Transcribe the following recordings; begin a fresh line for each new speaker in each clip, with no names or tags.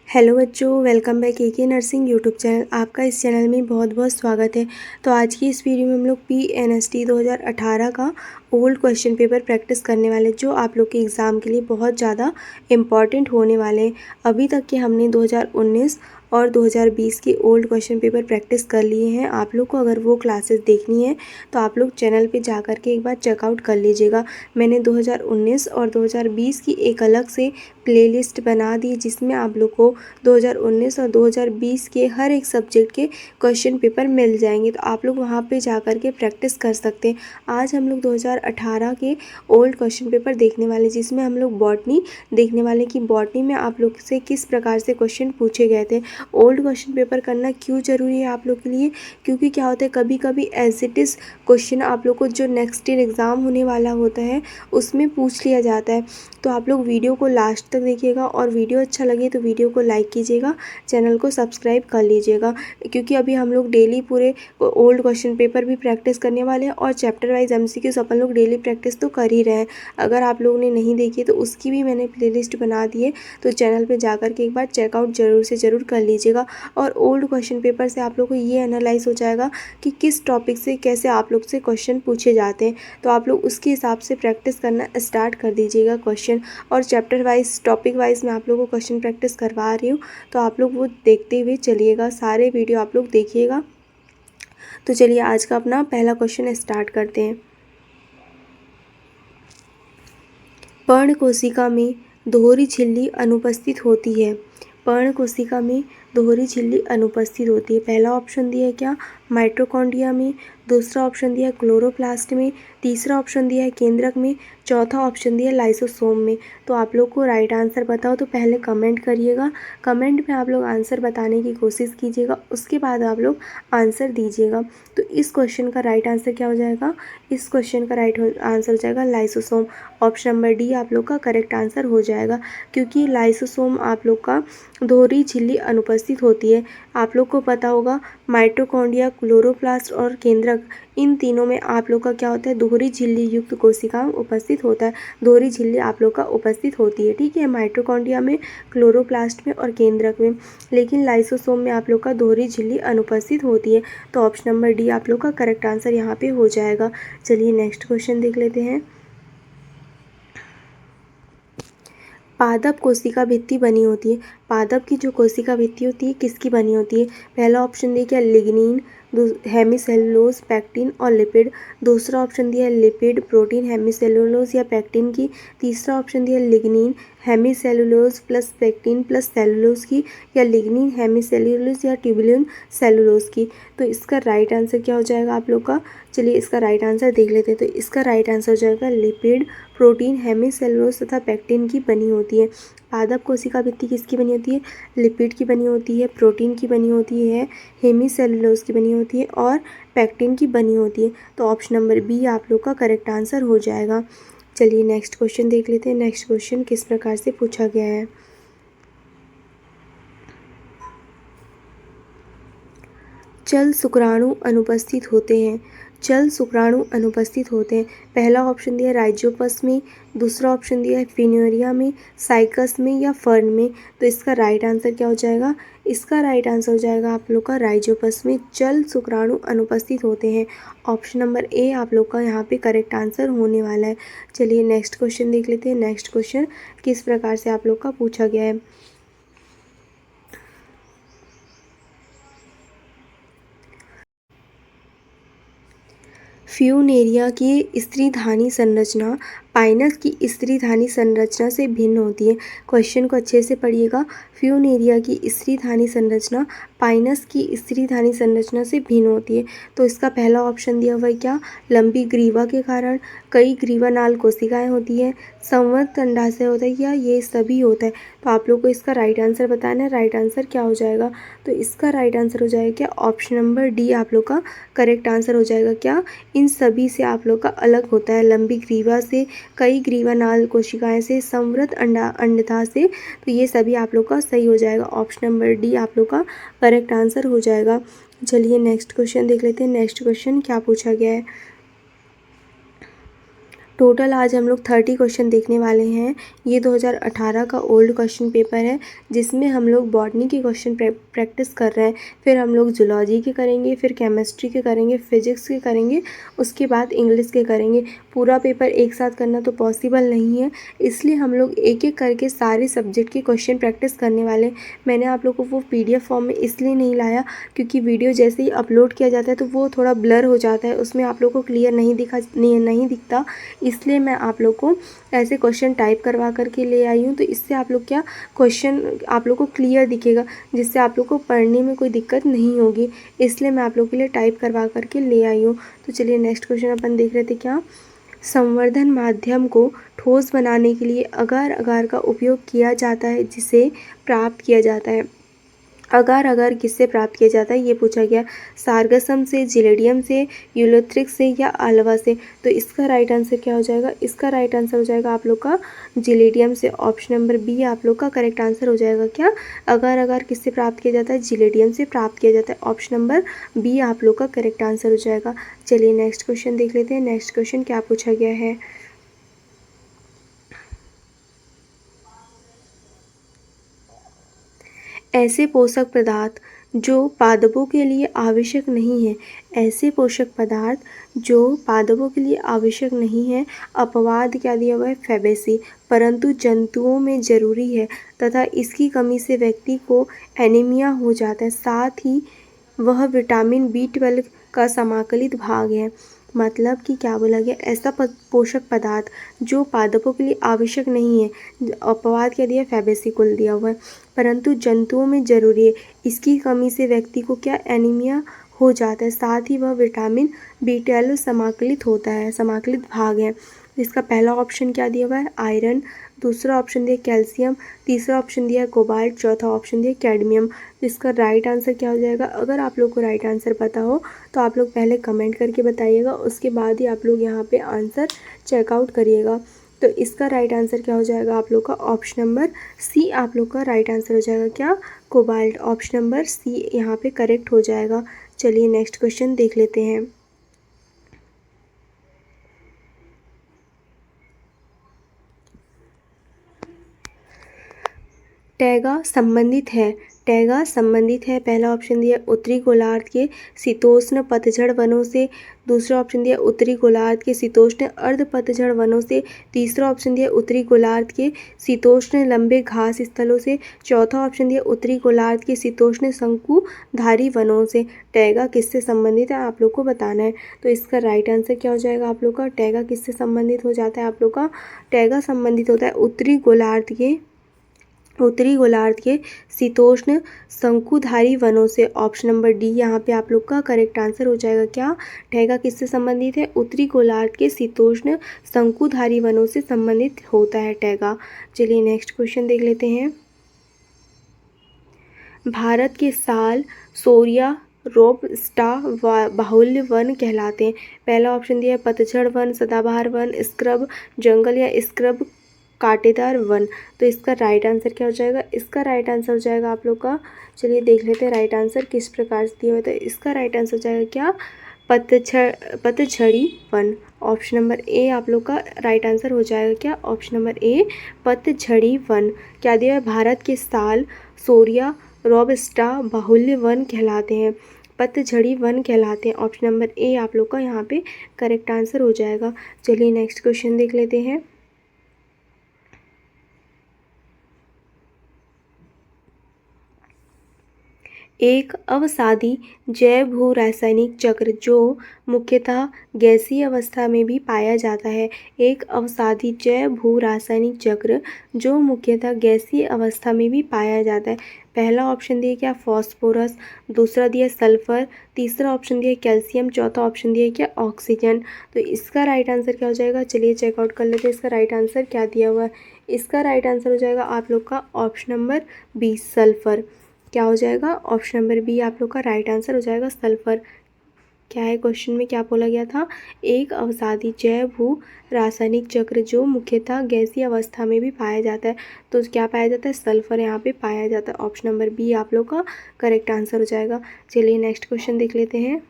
Hello बच्चों, welcome back के nursing YouTube channel. आपका इस चैनल में बहुत बहुत स्वागत है। तो आज की इस वीडियो में हम लोग PNST 2018 का ओल्ड क्वेश्चन पेपर प्रैक्टिस करने वाले, जो आप लोग के एग्ज़ाम के लिए बहुत ज़्यादा इम्पॉर्टेंट होने वाले हैं। अभी तक के हमने 2019 और 2020 के ओल्ड क्वेश्चन पेपर प्रैक्टिस कर लिए हैं। आप लोग को अगर वो क्लासेस देखनी है तो आप लोग चैनल पे जा कर के एक बार चेकआउट कर लीजिएगा। मैंने 2019 और 2020 की एक अलग से प्लेलिस्ट बना दी, जिसमें आप लोग को 2019 और 2020 के हर एक सब्जेक्ट के क्वेश्चन पेपर मिल जाएंगे। तो आप लोग वहाँ पे जा कर के प्रैक्टिस कर सकते हैं। आज हम लोग 2018 के ओल्ड क्वेश्चन पेपर देखने वाले, जिसमें हम लोग बॉटनी देखने वाले कि बॉटनी में आप लोग से किस प्रकार से क्वेश्चन पूछे गए थे। ओल्ड क्वेश्चन पेपर करना क्यों ज़रूरी है आप लोग के लिए, क्योंकि क्या होता है कभी कभी एज इट इज़ क्वेश्चन आप लोग को जो नेक्स्ट ईयर एग्ज़ाम होने वाला होता है उसमें पूछ लिया जाता है। तो आप लोग वीडियो को लास्ट तक देखिएगा, और वीडियो अच्छा लगे तो वीडियो को लाइक कीजिएगा, चैनल को सब्सक्राइब कर लीजिएगा, क्योंकि अभी हम लोग डेली पूरे ओल्ड क्वेश्चन पेपर भी प्रैक्टिस करने वाले हैं और चैप्टर वाइज MCQs अपन लोग डेली प्रैक्टिस तो कर ही रहे हैं। अगर आप लोगों ने नहीं देखी तो उसकी भी मैंने प्लेलिस्ट बना दी है, तो चैनल पे जाकर के एक बार चेकआउट ज़रूर से ज़रूर कर लीजिएगा। और ओल्ड क्वेश्चन पेपर से आप लोग को ये एनालाइज हो जाएगा कि किस टॉपिक से कैसे आप लोग से क्वेश्चन पूछे जाते हैं। तो आप लोग उसके हिसाब से प्रैक्टिस करना स्टार्ट कर दीजिएगा क्वेश्चन। और चैप्टर वाइज टॉपिक वाइज मैं आप लोगों को क्वेश्चन प्रैक्टिस करवा रही हूँ, तो आप लोग वो देखते हुए चलिएगा, सारे वीडियो आप लोग देखिएगा। तो चलिए आज का अपना पहला क्वेश्चन स्टार्ट करते हैं। पर्ण कोशिका में दोहरी झिल्ली अनुपस्थित होती है। पर्ण कोशिका में दोहरी झिल्ली अनुपस्थित होती है। पहला ऑप्शन दिया है क्या, माइटोकॉन्ड्रिया में। दूसरा ऑप्शन दिया है क्लोरोप्लास्ट में। तीसरा ऑप्शन दिया है केंद्रक में। चौथा ऑप्शन दिया है लाइसोसोम में। तो आप लोग को राइट आंसर बताओ तो पहले कमेंट करिएगा। कमेंट में आप लोग आंसर बताने की कोशिश कीजिएगा, उसके बाद आप लोग आंसर दीजिएगा। तो इस क्वेश्चन का राइट आंसर क्या हो जाएगा, इस क्वेश्चन का राइट आंसर हो जाएगा लाइसोसोम। ऑप्शन नंबर डी आप लोग का करेक्ट आंसर हो जाएगा, क्योंकि लाइसोसोम आप लोग का दोहरी झिल्ली अनुपस्थित होती है। आप लोग को पता होगा माइटोकॉन्ड्रिया, क्लोरोप्लास्ट और केंद्रक, इन तीनों में आप लोग का क्या होता है, दोहरी झिल्ली युक्त कोशिका उपस्थित होता है। दोहरी झिल्ली आप लोग का उपस्थित होती है, ठीक है, माइटोकॉन्ड्रिया में, क्लोरोप्लास्ट में और केंद्रक में। लेकिन लाइसोसोम में आप लोग का दोहरी झिल्ली अनुपस्थित होती है। तो ऑप्शन नंबर डी आप लोग का करेक्ट आंसर यहाँ पे हो जाएगा। चलिए नेक्स्ट क्वेश्चन देख लेते हैं। पादप कोशिका भित्ति बनी होती है। पादप की जो कोशिका भित्ति होती है किसकी बनी होती है। पहला ऑप्शन दिया क्या, लिग्निन, हेमीसेलुलोज, पैक्टिन और लिपिड। दूसरा ऑप्शन दिया लिपिड, प्रोटीन, हेमीसेलुलोज या पैक्टिन की। तीसरा ऑप्शन दिया lignin, hemicellulose plus pectin plus cellulose की, या लिग्निन, हेमीसेलुलोज या ट्यूबुलिन सेलुलोज की। तो इसका राइट आंसर क्या हो जाएगा आप लोग का, चलिए इसका राइट आंसर देख लेते हैं। तो इसका राइट आंसर हो जाएगा लिपिड, प्रोटीन, हेमीसेलुलोज तथा पैक्टिन की बनी होती है। पादप कोशिका भित्ति किसकी बनी होती है, लिपिड की बनी होती है, प्रोटीन की बनी होती है, हेमीसेलुलोज की बनी होती है और पैक्टिन की बनी होती है। तो ऑप्शन नंबर बी आप लोग का करेक्ट आंसर हो जाएगा। चलिए नेक्स्ट क्वेश्चन देख लेते हैं। नेक्स्ट क्वेश्चन किस प्रकार से पूछा गया है। चल शुक्राणु अनुपस्थित होते हैं। चल शुक्राणु अनुपस्थित होते हैं। पहला ऑप्शन दिया है राइजोपस में। दूसरा ऑप्शन दिया है फिनेरिया में, साइकस में या फर्न में। तो इसका राइट आंसर क्या हो जाएगा, इसका राइट आंसर हो जाएगा आप लोग का राइजोपस में चल शुक्राणु अनुपस्थित होते हैं। ऑप्शन नंबर ए आप लोग का यहाँ पे करेक्ट आंसर होने वाला है। चलिए नेक्स्ट क्वेश्चन देख लेते हैं। नेक्स्ट क्वेश्चन किस प्रकार से आप लोग का पूछा गया है। फ्यूनेरिया की स्त्रीधानी संरचना पाइनस की स्त्रीधानी संरचना से भिन्न होती है। क्वेश्चन को अच्छे से पढ़िएगा। फ्यूनेरिया की स्त्रीधानी संरचना पाइनस की स्त्रीधानी संरचना से भिन्न होती है। तो इसका पहला ऑप्शन दिया हुआ है क्या, लंबी ग्रीवा के कारण, कई ग्रीवानाल कोशिकाएं होती हैं, संवर्त अंडाशय होता है, या ये सभी होता है। तो आप लोग को इसका राइट आंसर बताना है, राइट आंसर क्या हो जाएगा। तो इसका राइट आंसर हो जाएगा क्या, ऑप्शन नंबर डी आप लोग का करेक्ट आंसर हो जाएगा। क्या, इन सभी से आप लोग का अलग होता है, लंबी ग्रीवा से, कई ग्रीवानाल कोशिकाएं से, संवृत अंडता से। तो ये सभी आप लोग का सही हो जाएगा। ऑप्शन नंबर डी आप लोग का करेक्ट आंसर हो जाएगा। चलिए नेक्स्ट क्वेश्चन देख लेते हैं। नेक्स्ट क्वेश्चन क्या पूछा गया है। टोटल आज हम लोग 30 क्वेश्चन देखने वाले हैं। ये 2018 का ओल्ड क्वेश्चन पेपर है, जिसमें हम लोग बॉटनी के क्वेश्चन प्रैक्टिस कर रहे हैं। फिर हम लोग जूलॉजी के करेंगे, फिर केमिस्ट्री के करेंगे, फिजिक्स के करेंगे, उसके बाद इंग्लिश के करेंगे। पूरा पेपर एक साथ करना तो पॉसिबल नहीं है, इसलिए हम लोग एक एक करके सारे सब्जेक्ट के क्वेश्चन प्रैक्टिस करने वाले। मैंने आप लोग को वो PDF फॉर्म में इसलिए नहीं लाया क्योंकि वीडियो जैसे ही अपलोड किया जाता है तो वो थोड़ा ब्लर हो जाता है, उसमें आप लोग को क्लियर नहीं दिखता। इसलिए मैं आप लोग को ऐसे क्वेश्चन टाइप करवा करके ले आई हूँ, तो इससे आप लोग क्या क्वेश्चन आप लोग को क्लियर दिखेगा, जिससे आप लोग को पढ़ने में कोई दिक्कत नहीं होगी। इसलिए मैं आप लोग के लिए टाइप करवा करके ले आई हूँ। तो चलिए नेक्स्ट क्वेश्चन अपन देख रहे थे। क्या संवर्धन माध्यम को ठोस बनाने के लिए अगार अगार का उपयोग किया जाता है, जिसे प्राप्त किया जाता है। अगार अगार किससे प्राप्त किया जाता है, ये पूछा गया। सारगसम से, जिलेडियम से, यूलोथ्रिक्स से या आलवा से। तो इसका राइट आंसर क्या हो जाएगा? इसका राइट आंसर हो जाएगा आप लोग का जिलेडियम से। ऑप्शन नंबर बी आप लोग का करेक्ट आंसर हो जाएगा। क्या अगार अगार किससे प्राप्त किया जाता है? जिलेडियम से प्राप्त किया जाता है। ऑप्शन नंबर बी आप लोग का करेक्ट आंसर हो जाएगा। चलिए नेक्स्ट क्वेश्चन देख लेते हैं। नेक्स्ट क्वेश्चन क्या पूछा गया है। ऐसे पोषक पदार्थ जो पादपों के लिए आवश्यक नहीं है। ऐसे पोषक पदार्थ जो पादपों के लिए आवश्यक नहीं है। अपवाद क्या दिया हुआ है? फैबेसी, परंतु जंतुओं में जरूरी है तथा इसकी कमी से व्यक्ति को एनीमिया हो जाता है। साथ ही वह विटामिन B12 का समाकलित भाग है। मतलब कि क्या बोला गया? ऐसा पोषक पदार्थ जो पादपों के लिए आवश्यक नहीं है। अपवाद क्या दिया? फैबेसी कुल दिया हुआ है, परंतु जंतुओं में जरूरी है। इसकी कमी से व्यक्ति को क्या एनीमिया हो जाता है। साथ ही वह विटामिन B12 समाकलित होता है, समाकलित भाग है। इसका पहला ऑप्शन क्या दिया हुआ है? आयरन। दूसरा ऑप्शन दिया कैल्शियम। तीसरा ऑप्शन दिया कोबाल्ट। चौथा ऑप्शन दिया कैडमियम। इसका राइट आंसर क्या हो जाएगा? अगर आप लोग को राइट आंसर पता हो तो आप लोग पहले कमेंट करके बताइएगा, उसके बाद ही आप लोग यहाँ पे आंसर चेकआउट करिएगा। तो इसका राइट आंसर क्या हो जाएगा आप लोग का? ऑप्शन नंबर सी आप लोग का राइट आंसर हो जाएगा। क्या? कोबाल्ट। ऑप्शन नंबर सी यहाँ पे करेक्ट हो जाएगा। चलिए नेक्स्ट क्वेश्चन देख लेते हैं। टैगा संबंधित है। टैगा संबंधित है। पहला ऑप्शन दिया उत्तरी गोलार्ध के शीतोष्ण पतझड़ वनों से। दूसरा ऑप्शन दिया उत्तरी गोलार्ध के शीतोष्ण अर्ध पतझड़ वनों से। तीसरा ऑप्शन दिया उत्तरी गोलार्ध के शीतोष्ण लंबे घास स्थलों से। चौथा ऑप्शन दिया उत्तरी गोलार्ध के शीतोष्ण शंकुधारी वनों से। टैगा किससे संबंधित है आप लोग को बताना है। तो इसका राइट आंसर क्या हो जाएगा आप लोग का? टैगा किससे संबंधित हो जाता है आप लोग का? टैगा संबंधित होता है उत्तरी गोलार्ध के शीतोष्ण शंकुधारी वनों से। ऑप्शन नंबर डी यहाँ पे आप लोग का करेक्ट आंसर हो जाएगा। क्या? टैगा किससे संबंधित है? उत्तरी गोलार्ध के शीतोष्ण शंकुधारी वनों से संबंधित होता है टैगा। चलिए नेक्स्ट क्वेश्चन देख लेते हैं। भारत के साल सोरिया रोबस्टा बाहुल्य वन कहलाते हैं। पहला ऑप्शन दिया है पतझड़ वन, सदाबहार वन, स्क्रब जंगल या स्क्रब कांटेदार वन। तो इसका राइट आंसर क्या हो जाएगा? इसका राइट आंसर हो जाएगा आप लोग का, चलिए देख लेते हैं राइट आंसर किस प्रकार से दिया हुआ है। तो इसका राइट आंसर हो जाएगा क्या? पतझड़ी वन। ऑप्शन नंबर ए आप लोग का राइट आंसर हो जाएगा। क्या? ऑप्शन नंबर ए पतझड़ी वन। क्या दिया है? भारत के साल सोरिया रोबस्टा बाहुल्य वन कहलाते हैं, पतझड़ी वन कहलाते हैं। ऑप्शन नंबर ए आप लोग का यहाँ पे करेक्ट आंसर हो जाएगा। चलिए नेक्स्ट क्वेश्चन देख लेते हैं। एक अवसादी जैव भू रासायनिक चक्र जो मुख्यतः गैसीय अवस्था में भी पाया जाता है। एक अवसादी जैव भू रासायनिक चक्र जो मुख्यतः गैसीय अवस्था में भी पाया जाता है। पहला ऑप्शन दिया क्या? फॉस्फोरस। दूसरा दिया सल्फर। तीसरा ऑप्शन दिया कैल्शियम। चौथा ऑप्शन दिया क्या? ऑक्सीजन। तो इसका राइट आंसर क्या हो जाएगा? चलिए चेकआउट कर लेते हैं इसका राइट आंसर क्या दिया हुआ है। इसका राइट आंसर हो जाएगा आप लोग का ऑप्शन नंबर बी सल्फर। क्या हो जाएगा? ऑप्शन नंबर बी आप लोग का राइट आंसर हो जाएगा सल्फर। क्या है क्वेश्चन में क्या बोला गया था? एक अवसादी जैव भू रासायनिक चक्र जो मुख्यतः गैसीय अवस्था में भी पाया जाता है। तो क्या पाया जाता है? सल्फर यहाँ पे पाया जाता है। ऑप्शन नंबर बी आप लोग का करेक्ट आंसर हो जाएगा। चलिए नेक्स्ट क्वेश्चन देख लेते हैं।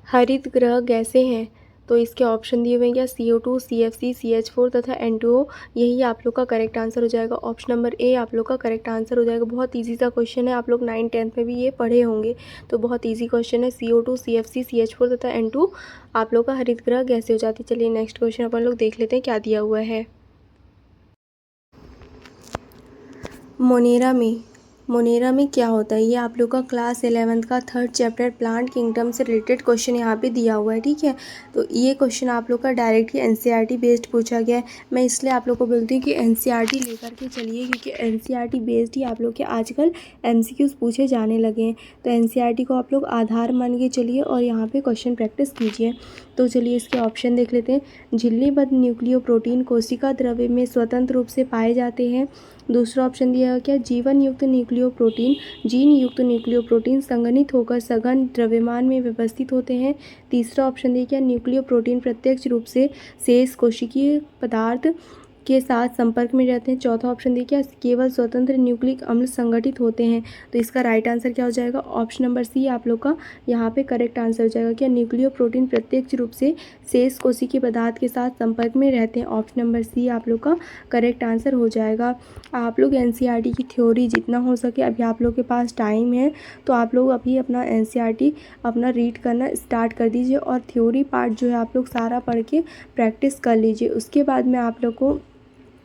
हरित गृह गैसें हैं। तो इसके ऑप्शन दिए हुए हैं क्या, CO2, CFC, CH4 तथा N2O। यही आप लोग का करेक्ट आंसर हो जाएगा। ऑप्शन नंबर ए आप लोग का करेक्ट आंसर हो जाएगा। बहुत ईजी सा क्वेश्चन है, आप लोग 9th-10th में भी ये पढ़े होंगे, तो बहुत ईजी क्वेश्चन है। CO2, CFC, CH4 तथा N2 आप लोग का हरित गृह गैसें हो जाती। चलिए नेक्स्ट क्वेश्चन अपन लोग देख लेते हैं क्या दिया हुआ है। मोनेरा में क्या होता है, ये आप लोग का क्लास 11th का 3rd चैप्टर प्लांट किंगडम से रिलेटेड क्वेश्चन यहाँ पे दिया हुआ है, ठीक है। तो ये क्वेश्चन आप लोग का डायरेक्टली NCERT बेस्ड पूछा गया है। मैं इसलिए आप लोग को बोलती हूँ कि NCERT लेकर के चलिए, क्योंकि NCERT बेस्ड ही आप लोग के आजकल MCQs पूछे जाने लगे हैं। तो NCERT को आप लोग आधार मान के चलिए और यहाँ पर क्वेश्चन प्रैक्टिस कीजिए। तो चलिए इसके ऑप्शन देख लेते हैं। झिल्लीबद्ध न्यूक्लियोप्रोटीन कोशिका द्रव्य में स्वतंत्र रूप से पाए जाते हैं। दूसरा ऑप्शन दिया है क्या, जीवन युक्त न्यूक्लियोप्रोटीन, जीन युक्त न्यूक्लियोप्रोटीन संघनित होकर सघन द्रव्यमान में व्यवस्थित होते हैं। तीसरा ऑप्शन दिया क्या, न्यूक्लियोप्रोटीन प्रत्यक्ष रूप से शेष कोशिकीय पदार्थ के साथ संपर्क में रहते हैं। चौथा ऑप्शन दिया क्या, केवल स्वतंत्र न्यूक्लिक अम्ल संगठित होते हैं। तो इसका राइट आंसर क्या हो जाएगा, ऑप्शन नंबर सी आप लोग का यहाँ पे करेक्ट आंसर हो जाएगा। क्या न्यूक्लियोप्रोटीन प्रत्यक्ष रूप से शेष कोशिकीय पदार्थ के साथ संपर्क में रहते हैं। ऑप्शन नंबर सी आप लोग का करेक्ट आंसर हो जाएगा। आप लोग NCERT की थ्योरी जितना हो सके, अभी आप लोग के पास टाइम है तो आप लोग अभी अपना NCERT अपना रीड करना स्टार्ट कर दीजिए और थ्योरी पार्ट जो है आप लोग सारा पढ़ के प्रैक्टिस कर लीजिए। उसके बाद में आप लोग को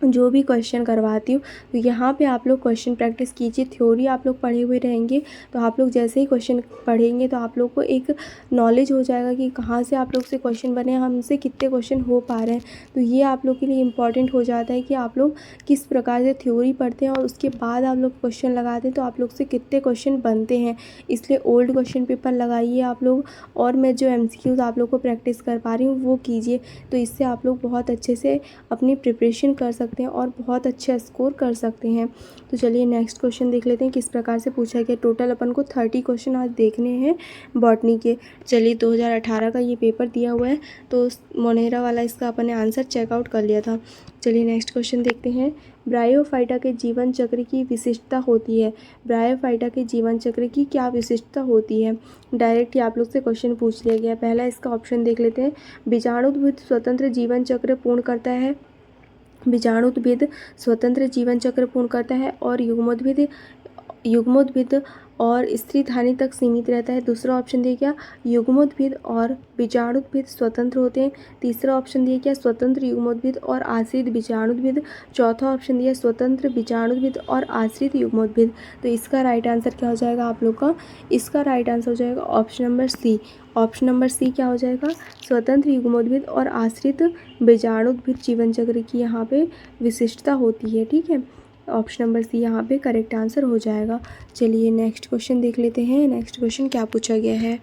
जो भी क्वेश्चन करवाती हूँ तो यहाँ पे आप लोग क्वेश्चन प्रैक्टिस कीजिए। थ्योरी आप लोग पढ़े हुए रहेंगे तो आप लोग जैसे ही क्वेश्चन पढ़ेंगे तो आप लोग को एक नॉलेज हो जाएगा कि कहाँ से आप लोग से क्वेश्चन बने, हमसे कितने क्वेश्चन हो पा रहे हैं। तो ये आप लोग के लिए इम्पॉर्टेंट हो जाता है कि आप लोग किस प्रकार से थ्योरी पढ़ते हैं और उसके बाद आप लोग क्वेश्चन लगाते हैं तो आप लोग से कितने क्वेश्चन बनते हैं। इसलिए ओल्ड क्वेश्चन पेपर लगाइए आप लोग, और मैं जो MCQs आप लोग को प्रैक्टिस कर पा रही हूँ वो कीजिए। तो इससे आप लोग बहुत अच्छे से अपनी प्रिपरेशन कर सकते हैं और बहुत अच्छा स्कोर कर सकते हैं। तो चलिए नेक्स्ट क्वेश्चन देख लेते हैं किस प्रकार से पूछा गया। टोटल अपन को 30 क्वेश्चन आज देखने हैं बॉटनी के। चलिए 2018 का ये पेपर दिया हुआ है, तो मोनेरा वाला इसका अपन ने आंसर चेकआउट कर लिया था। चलिए नेक्स्ट क्वेश्चन देखते हैं। ब्रायोफाइटा के जीवन चक्र की विशिष्टता होती है। ब्रायोफाइटा के जीवन चक्र की क्या विशिष्टता होती है, डायरेक्ट ही आप लोग से क्वेश्चन पूछ लिया गया। पहला इसका ऑप्शन देख लेते हैं। बीजाणुद्भिद स्वतंत्र जीवन चक्र पूर्ण करता है। बीजाणुद्भिद स्वतंत्र जीवन चक्र पूर्ण करता है और युग्मोद्भिद और स्त्रीधानी तक सीमित रहता है। दूसरा ऑप्शन दिया क्या, युग्मोद्भिद और बीजाणुद्भिद स्वतंत्र होते हैं। तीसरा ऑप्शन दिया क्या, स्वतंत्र युग्मोद्भिद और आश्रित बीजाणुद्भिद। चौथा ऑप्शन दिया स्वतंत्र बीजाणुद्भिद और आश्रित युग्मोद्भिद। तो इसका राइट आंसर क्या हो जाएगा आप लोग का, इसका राइट आंसर हो जाएगा option number C. Option number C क्या हो जाएगा, स्वतंत्र युग्मोद्भिद और आश्रित बीजाणुद्भिद जीवन चक्र की यहाँ पे विशिष्टता होती है, ठीक है। ऑप्शन नंबर सी यहाँ पे करेक्ट आंसर हो जाएगा। चलिए नेक्स्ट क्वेश्चन देख लेते हैं। नेक्स्ट क्वेश्चन क्या पूछा गया है।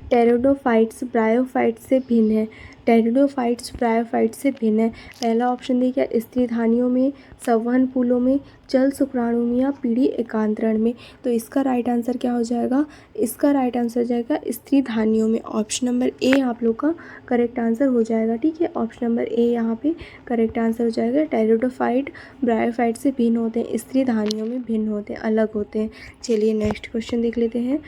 टेरिडोफाइट्स ब्रायोफाइट्स से भिन्न है। टेरिडोफाइट्स ब्रायोफाइट्स से भिन्न है। पहला ऑप्शन दिया क्या, स्त्रीधानियों में, संवहन फूलों में, जल शुक्राणु में या पीढ़ी एकांतरण में। तो इसका राइट आंसर क्या हो जाएगा, इसका राइट आंसर हो जाएगा स्त्रीधानियों में। ऑप्शन नंबर ए आप लोग का करेक्ट आंसर हो जाएगा, ठीक है। ऑप्शन नंबर ए यहाँ पे करेक्ट आंसर हो जाएगा। टेरिडोफाइट ब्रायोफाइट से भिन्न होते हैं, स्त्रीधानियों में भिन्न होते हैं, अलग होते हैं। चलिए नेक्स्ट क्वेश्चन देख लेते हैं।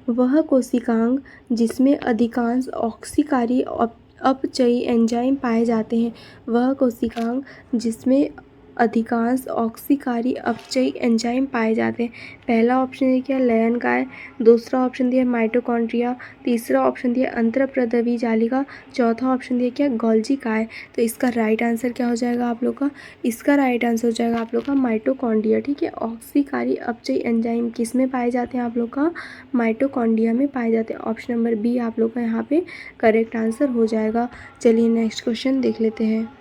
वह कोशिकांग जिसमें अधिकांश ऑक्सीकारी अपचयी एंजाइम पाए जाते हैं। वह कोशिकांग जिसमें अधिकांश ऑक्सीकारी अपचयी एंजाइम पाए जाते हैं। पहला ऑप्शन है क्या, लयनकाय। दूसरा ऑप्शन दिया माइटोकॉन्ड्रिया। तीसरा ऑप्शन दिया अंतःप्रद्रवी जालिका। चौथा ऑप्शन दिया क्या, गोल्जी काय। तो इसका राइट आंसर क्या हो जाएगा आप लोग का, इसका राइट आंसर हो जाएगा आप लोग का माइटोकॉन्ड्रिया, ठीक है। ऑक्सीकारी अपचयी एंजाइम किस में पाए जाते हैं आप लोग का, माइटोकॉन्ड्रिया में पाए जाते हैं। ऑप्शन नंबर बी आप लोग का यहाँ पे करेक्ट आंसर हो जाएगा। चलिए नेक्स्ट क्वेश्चन देख लेते हैं।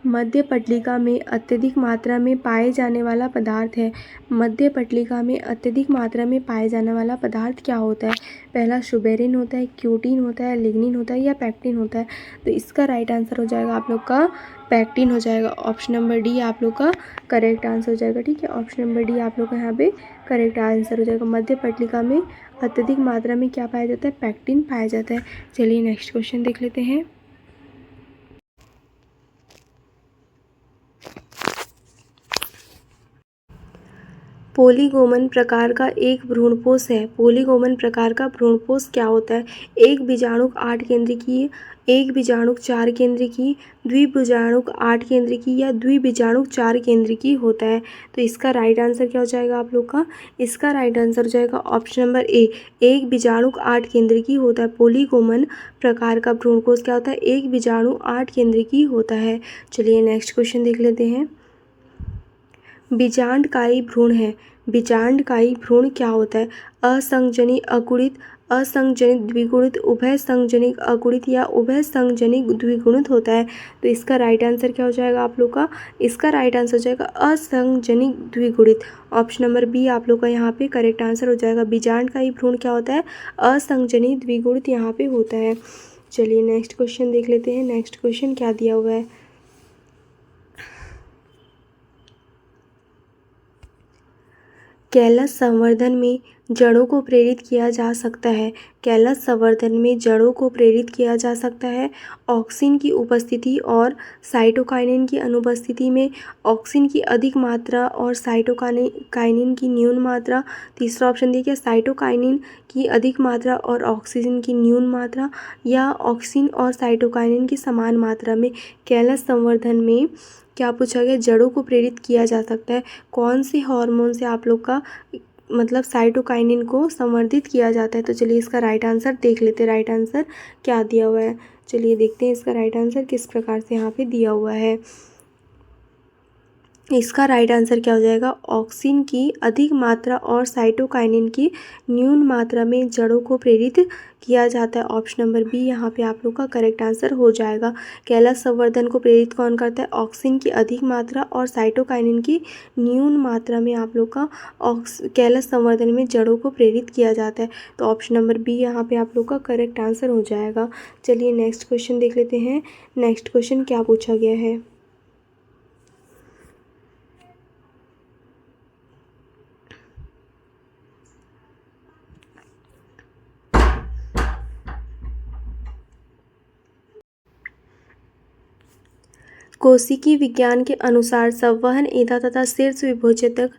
मध्य पटलिका में अत्यधिक मात्रा में पाए जाने वाला पदार्थ है। मध्य पटलिका में अत्यधिक मात्रा में पाए जाने वाला पदार्थ क्या होता है। पहला सुबेरिन होता है, क्यूटीन होता है, लिग्निन होता है या पैक्टिन होता है। तो इसका राइट आंसर हो जाएगा आप लोग का पैक्टिन हो जाएगा। ऑप्शन नंबर डी आप लोग का करेक्ट आंसर हो जाएगा, ठीक है। ऑप्शन नंबर डी आप लोग का यहाँ पे करेक्ट आंसर हो जाएगा। मध्य पटलिका में अत्यधिक मात्रा में क्या पाया जाता है, पैक्टिन पाया जाता है। चलिए नेक्स्ट क्वेश्चन देख लेते हैं। पोलीगोमन प्रकार का एक भ्रूणपोष है। पोलीगोमन प्रकार का भ्रूणपोष क्या होता है? एक बीजाणुक 8 केंद्रिकीय, एक बीजाणुक 4 केंद्रिकीय, द्विबीजाणुक 8 केंद्रिकीय या द्विबीजाणुक 4 केंद्रिकीय होता है। तो इसका राइट आंसर क्या हो जाएगा आप लोग का? इसका राइट आंसर हो जाएगा ऑप्शन नंबर ए, एक बीजाणुक 8 केंद्रिकीय होता है। पोलीगोमन प्रकार का भ्रूणकोष क्या होता है? एक बीजाणु 8 केंद्रिकीय होता है। चलिए नेक्स्ट क्वेश्चन देख लेते हैं। बीजांडकायी भ्रूण है। बीजांडकायी भ्रूण क्या होता है? असंजनित अकुणित, असंजनित द्विगुणित, उभय संजनिक अकुणित या उभय संजनिक द्विगुणित होता है। तो इसका राइट आंसर क्या हो जाएगा आप लोग का? इसका राइट आंसर हो जाएगा असंजनिक द्विगुणित। ऑप्शन नंबर बी आप लोग का यहाँ पे करेक्ट आंसर हो जाएगा। बीजांडकायी भ्रूण क्या होता है? असंजनित द्विगुणित यहाँ पे होता है। चलिए नेक्स्ट क्वेश्चन देख लेते हैं। नेक्स्ट क्वेश्चन क्या दिया हुआ है? कैलस संवर्धन में जड़ों को प्रेरित किया जा सकता है। कैलस संवर्धन में जड़ों को प्रेरित किया जा सकता है ऑक्सिन की उपस्थिति और साइटोकाइनिन की अनुपस्थिति में। ऑक्सिन की अधिक मात्रा और साइटोकाइनिन की न्यून मात्रा। तीसरा ऑप्शन देखिए, साइटोकाइनिन की अधिक मात्रा और ऑक्सीजन की न्यून मात्रा, या ऑक्सिन और साइटोकाइनिन की समान मात्रा में। कैलस संवर्धन में क्या पूछा गया? जड़ों को प्रेरित किया जा सकता है। कौन से हार्मोन से आप लोग का मतलब साइटोकाइनिन को संवर्धित किया जाता है? तो चलिए इसका राइट आंसर देख लेते हैं। राइट आंसर क्या दिया हुआ है? चलिए देखते हैं इसका राइट आंसर किस प्रकार से यहाँ पे दिया हुआ है। इसका राइट आंसर क्या हो जाएगा? ऑक्सिन की अधिक मात्रा और साइटोकाइनिन की न्यून मात्रा में जड़ों को प्रेरित किया जाता है। ऑप्शन नंबर बी यहाँ पे आप लोग का करेक्ट आंसर हो जाएगा। कैलस संवर्धन को प्रेरित कौन करता है? ऑक्सिन की अधिक मात्रा और साइटोकाइनिन की न्यून मात्रा में आप लोग का कैलस संवर्धन में जड़ों को प्रेरित किया जाता है। तो ऑप्शन नंबर बी यहाँ पे आप लोग का करेक्ट आंसर हो जाएगा। चलिए नेक्स्ट क्वेश्चन देख लेते हैं। नेक्स्ट क्वेश्चन क्या पूछा गया है? कोशिकी विज्ञान के अनुसार संवहन एधा तथा शीर्ष विभोजक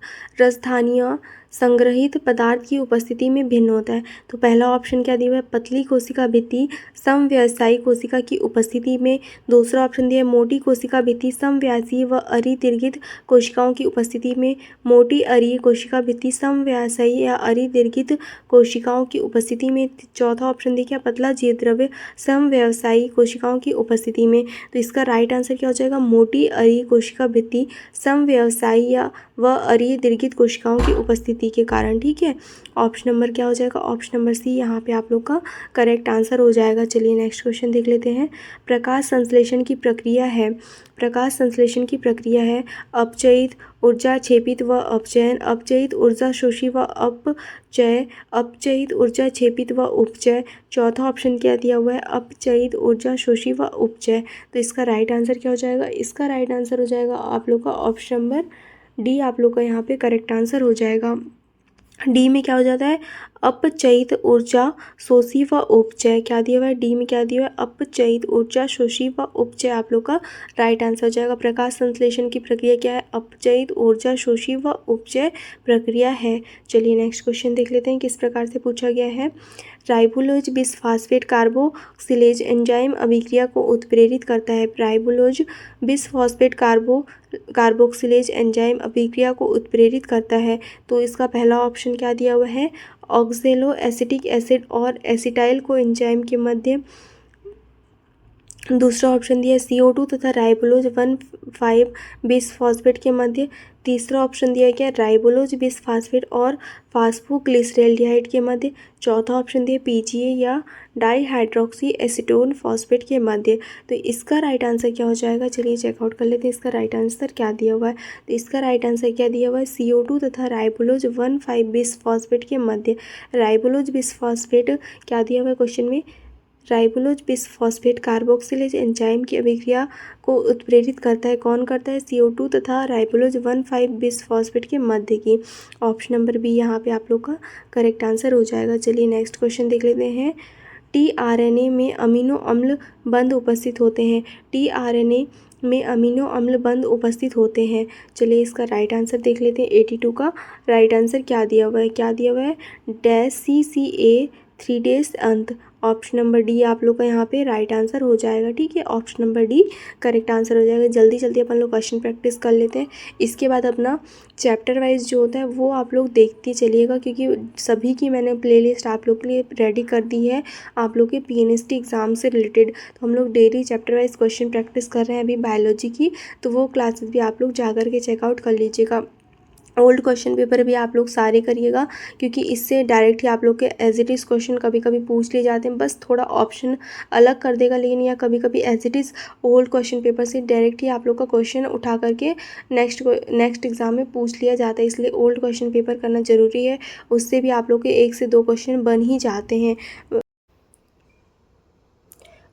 राजधानियाँ संग्रहित पदार्थ की उपस्थिति में भिन्न होता है। तो पहला ऑप्शन क्या दिया है? पतली कोशिका भित्ति समव्यायी कोशिका की उपस्थिति में। दूसरा ऑप्शन दिया है मोटी कोशिका भित्ति समव्यायी व अरिदीर्घित कोशिकाओं की उपस्थिति में। मोटी अरीय कोशिका भित्ति समव्यायी या अरिदीर्घित कोशिकाओं की उपस्थिति में। चौथा ऑप्शन देखिए, पतला जीवद्रव्य समव्यायी कोशिकाओं की उपस्थिति में। तो इसका राइट आंसर क्या हो जाएगा? मोटी अरीय कोशिका भित्ति समव्यायी या व अरिदीर्घित कोशिकाओं की उपस्थिति के कारण। ठीक है, ऑप्शन नंबर क्या हो जाएगा? ऑप्शन नंबर सी यहाँ पे आप लोग का करेक्ट आंसर हो जाएगा। चलिए नेक्स्ट क्वेश्चन देख लेते हैं। प्रकाश संश्लेषण की प्रक्रिया है। प्रकाश संश्लेषण की प्रक्रिया है अपचयित, ऊर्जा क्षेपित व अपचयन, अपचयित, ऊर्जा शोषी व अपचय, अपचयित, ऊर्जा क्षेपित व उपचय। चौथा ऑप्शन क्या दिया हुआ है? अपचयित, ऊर्जा शोषी व उपचय। तो इसका राइट आंसर क्या हो जाएगा? इसका राइट आंसर हो जाएगा आप लोग का ऑप्शन नंबर डी आप लोग का यहाँ पे करेक्ट आंसर हो जाएगा। डी में क्या हो जाता है? अपचयित, ऊर्जा शोषी व उपचय। क्या दिया हुआ है? डी में क्या दिया हुआ है? अपचयित, ऊर्जा शोषी व उपचय आप लोग का राइट आंसर हो जाएगा। प्रकाश संश्लेषण की प्रक्रिया क्या है? अपचयित, ऊर्जा शोषी व उपचय प्रक्रिया है। चलिए नेक्स्ट क्वेश्चन देख लेते हैं किस प्रकार से पूछा गया है। राइबोलोज बिसफॉस्फेट कार्बोक्सिलेज एंजाइम अभिक्रिया को उत्प्रेरित करता है। राइबोलोज बिसफॉस्फेट कार्बोक्सिलेज एंजाइम अभिक्रिया को उत्प्रेरित करता है। तो इसका पहला ऑप्शन क्या दिया हुआ है? ऑक्जेलो एसिटिक एसिड और एसिटाइल को एंजाइम के मध्य। दूसरा ऑप्शन दिया है CO2 तथा राइबोलोज 1,5 बिसफॉस्फेट के मध्य। तीसरा ऑप्शन दिया गया राइबोलोज बिसफॉस्फेट और फास्फोग्लिसरेल्डिहाइड के मध्य। चौथा ऑप्शन दिया PGA या डाईहाइड्रोक्सी एसीटोन फॉस्फेट के मध्य। तो इसका राइट आंसर क्या हो जाएगा? चलिए चेकआउट कर लेते हैं इसका राइट आंसर क्या दिया हुआ है। तो इसका राइट आंसर क्या दिया हुआ है? CO2 तथा राइबोलोज 1,5 बिसफॉस्फेट के मध्य। राइबोलोज बिसफॉस्फेट क्या दिया हुआ है क्वेश्चन में? राइबोलोज बिसफॉस्फेट कार्बोक्सिलेज एंजाइम की अभिक्रिया को उत्प्रेरित करता है। कौन करता है? CO2 तथा राइबोलोज 1,5 बिसफॉस्फेट के मध्य की। ऑप्शन नंबर बी यहाँ पे आप लोग का करेक्ट आंसर हो जाएगा। चलिए नेक्स्ट क्वेश्चन देख लेते हैं। टीआरएनए में अमीनो अम्ल बंध उपस्थित होते हैं। टीआरएनए में अमीनो अम्ल बंध उपस्थित होते हैं। चलिए इसका राइट आंसर देख लेते हैं। 82 का राइट आंसर क्या दिया हुआ है? क्या दिया हुआ है? CCA 3 डेज अंत। ऑप्शन नंबर डी आप लोग का यहाँ पे राइट आंसर हो जाएगा। ठीक है, option number D correct answer हो जाएगा। जल्दी जल्दी अपन लोग क्वेश्चन प्रैक्टिस कर लेते हैं। इसके बाद अपना चैप्टर वाइज जो होता है वो आप लोग देखते चलिएगा, क्योंकि सभी की मैंने प्लेलिस्ट आप लोग के लिए रेडी कर दी है आप लोग के PNST एग्ज़ाम से रिलेटेड। तो हम लोग daily chapter wise question practice कर रहे हैं अभी बायोलॉजी की, तो वो क्लासेस भी आप लोग जा कर के चेकआउट कर लीजिएगा। ओल्ड क्वेश्चन पेपर भी आप लोग सारे करिएगा, क्योंकि इससे डायरेक्ट ही आप लोग के एज इट इज़ क्वेश्चन कभी कभी पूछ लिए जाते हैं, बस थोड़ा ऑप्शन अलग कर देगा, लेकिन या कभी कभी as it is old question paper से डायरेक्ट ही आप लोग का क्वेश्चन उठा करके नेक्स्ट एग्ज़ाम में पूछ लिया जाता है। इसलिए ओल्ड क्वेश्चन पेपर करना ज़रूरी है, उससे भी आप लोग के 1 से 2 क्वेश्चन बन ही जाते हैं।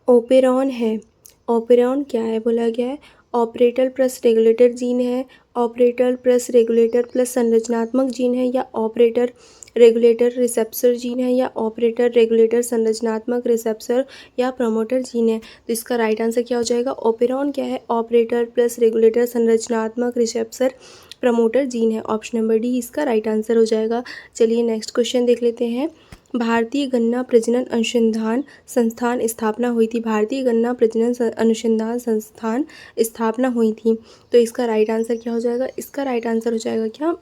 ओपेरॉन है। ओपेरॉन क्या है बोला गया है? ऑपरेटर प्लस रेगुलेटर जीन है, ऑपरेटर प्लस रेगुलेटर प्लस संरचनात्मक जीन है, या ऑपरेटर रेगुलेटर रिसेप्टर जीन है, या ऑपरेटर रेगुलेटर संरचनात्मक रिसेप्टर या प्रमोटर जीन है। तो इसका राइट आंसर क्या हो जाएगा? ओपेरॉन क्या है? ऑपरेटर प्लस रेगुलेटर संरचनात्मक रिसेप्टर प्रमोटर जीन है। ऑप्शन नंबर डी इसका राइट आंसर हो जाएगा। चलिए नेक्स्ट क्वेश्चन देख लेते हैं। भारतीय गन्ना प्रजनन अनुसंधान संस्थान स्थापना हुई थी। भारतीय गन्ना प्रजनन अनुसंधान संस्थान स्थापना हुई थी। तो इसका राइट आंसर क्या हो जाएगा? इसका राइट आंसर हो जाएगा क्या?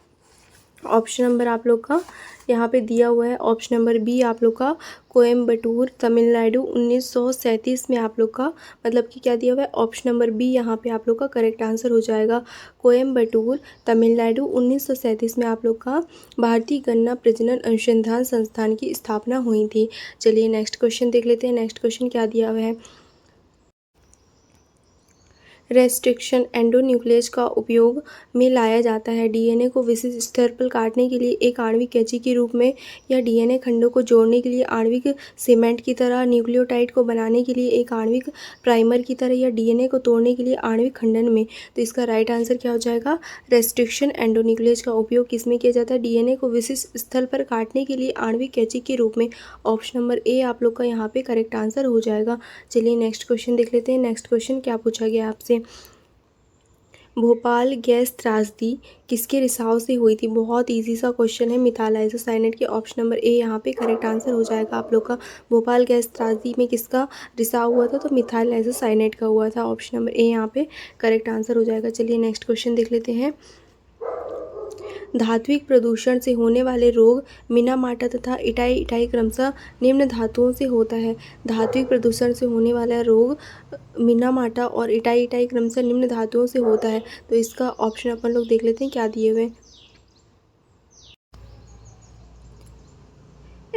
ऑप्शन नंबर आप लोग का यहाँ पे दिया हुआ है, ऑप्शन नंबर बी आप लोग का कोयम्बटूर तमिलनाडु 1937 में आप लोग का, मतलब कि क्या दिया हुआ है? ऑप्शन नंबर बी यहाँ पे आप लोग का करेक्ट आंसर हो जाएगा। कोयम्बटूर तमिलनाडु 1937 में आप लोग का भारतीय गन्ना प्रजनन अनुसंधान संस्थान की स्थापना हुई थी। चलिए नेक्स्ट क्वेश्चन देख लेते हैं। नेक्स्ट क्वेश्चन क्या दिया हुआ है? रेस्ट्रिक्शन एंडोन्यूक्लियस का उपयोग में लाया जाता है। डीएनए को विशिष्ट स्तर पर काटने के लिए एक आणविक कैंची के रूप में, या डीएनए खंडों को जोड़ने के लिए आणविक सीमेंट की तरह, न्यूक्लियोटाइड को बनाने के लिए एक आणविक प्राइमर की तरह, या डीएनए को तोड़ने के लिए आणविक खंडन में। तो इसका राइट आंसर क्या हो जाएगा? रेस्ट्रिक्शन एंडोन्यूक्लियस का उपयोग किस में किया जाता है? डीएनए को विशिष्ट स्थल पर काटने के लिए आणविक कैंची के रूप में। ऑप्शन नंबर ए आप लोग का यहाँ पे करेक्ट आंसर हो जाएगा। चलिए नेक्स्ट क्वेश्चन देख लेते हैं। नेक्स्ट क्वेश्चन क्या पूछा गया आपसे? भोपाल गैस त्रासदी किसके रिसाव से हुई थी? बहुत इजी सा क्वेश्चन है, मिथाइल आइसोसाइनेट के। ऑप्शन नंबर ए यहाँ पे करेक्ट आंसर हो जाएगा आप लोग का। भोपाल गैस त्रासदी में किसका रिसाव हुआ था? तो मिथाइल आइसोसाइनेट का हुआ था। ऑप्शन नंबर ए यहाँ पे करेक्ट आंसर हो जाएगा। चलिए नेक्स्ट क्वेश्चन देख लेते हैं। धात्विक प्रदूषण से होने वाले रोग मिनामाटा तथा इटाई क्रमशः निम्न धातुओं से होता है। धात्विक प्रदूषण से होने वाला रोग मिनामाटा और इटाई क्रमशः निम्न धातुओं से होता है। तो इसका ऑप्शन अपन लोग देख लेते हैं क्या दिए हुए।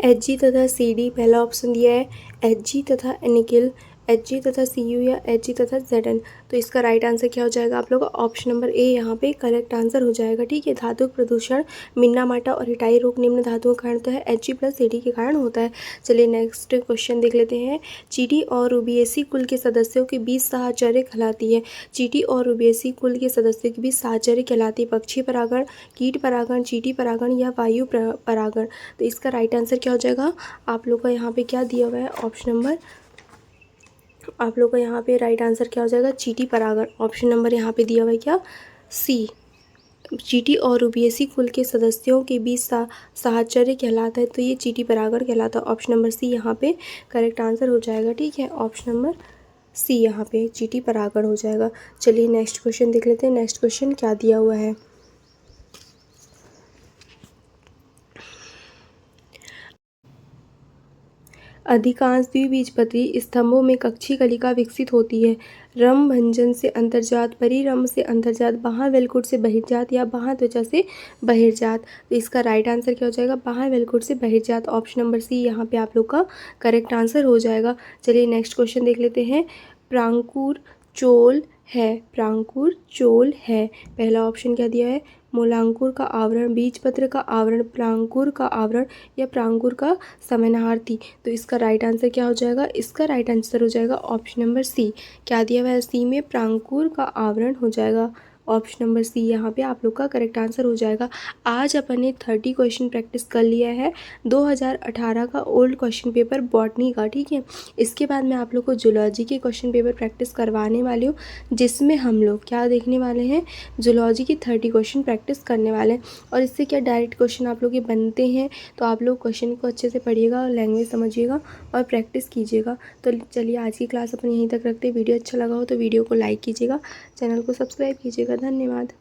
Hg तथा Cd पहला ऑप्शन दिया है, Hg तथा निकिल, Hg तथा Cu या Hg तथा Zn। तो इसका राइट आंसर क्या हो जाएगा आप लोग का? ऑप्शन नंबर ए यहाँ पे करेक्ट आंसर हो जाएगा। ठीक है, धातुक प्रदूषण मिनामाटा और इटाई रोग निम्न धातुओं के कारण होता है, Hg प्लस Cd के कारण होता है। चलिए नेक्स्ट क्वेश्चन देख लेते हैं। चींटी और रुबिएसी कुल के सदस्यों के बीच साहचर्य कहलाती है। चींटी और रुबिएसी कुल के सदस्यों के बीच साहचर्य कहलाती है। पक्षी परागण, कीट परागण, चींटी परागण या वायु परागण। तो इसका राइट आंसर क्या हो जाएगा? आप लोग का यहाँ पे क्या दिया हुआ है? ऑप्शन नंबर आप लोग का यहाँ पे राइट आंसर क्या हो जाएगा? चींटी परागण। ऑप्शन नंबर यहाँ पे दिया हुआ है क्या? सी। चींटी और रुबिएसी कुल के सदस्यों के बीच साहचर्य कहलाता है, तो ये चींटी परागण कहलाता है। ऑप्शन नंबर सी यहाँ पे करेक्ट आंसर हो जाएगा। ठीक है, ऑप्शन नंबर सी यहाँ पे चींटी परागण हो जाएगा। चलिए नेक्स्ट क्वेश्चन देख लेते हैं। नेक्स्ट क्वेश्चन क्या दिया हुआ है? अधिकांश द्विबीजपत्री स्तंभों में कक्षीय कलिका विकसित होती है। रमभंजन से अंतर्जात, परिरंभ से अंतर्जात, बाह्य वेलकुट से बहिर्जात या बाह्य त्वचा से बहिर्जात। तो इसका राइट आंसर क्या हो जाएगा? बाह्य वेलकुट से बहिर्जात। ऑप्शन नंबर सी यहाँ पे आप लोग का करेक्ट आंसर हो जाएगा। चलिए नेक्स्ट क्वेश्चन देख लेते हैं। प्रांकुर चोल है, प्रांकुर चोल है। पहला ऑप्शन क्या दिया है? मूलांकुर का आवरण, बीजपत्र का आवरण, प्रांकुर का आवरण या प्रांकुर का समानार्थी। तो इसका राइट आंसर क्या हो जाएगा? इसका राइट आंसर हो जाएगा ऑप्शन नंबर सी। क्या दिया हुआ है? सी में प्रांकुर का आवरण हो जाएगा। ऑप्शन नंबर सी यहाँ पे आप लोग का करेक्ट आंसर हो जाएगा। आज अपन ने 30 क्वेश्चन प्रैक्टिस कर लिया है 2018 का ओल्ड क्वेश्चन पेपर बॉटनी का, ठीक है। इसके बाद मैं आप लोग को जूलॉजी के क्वेश्चन पेपर प्रैक्टिस करवाने वाली हूँ, जिसमें हम लोग क्या देखने वाले हैं, जूलॉजी की 30 क्वेश्चन प्रैक्टिस करने वाले हैं। और इससे क्या डायरेक्ट क्वेश्चन आप लोग के बनते हैं, तो आप लोग क्वेश्चन को अच्छे से पढ़िएगा, लैंग्वेज समझिएगा और प्रैक्टिस कीजिएगा। तो चलिए आज की क्लास अपन यहीं तक रखते हैं। वीडियो अच्छा लगा हो तो वीडियो को लाइक कीजिएगा, चैनल को सब्सक्राइब कीजिएगा। धन्यवाद।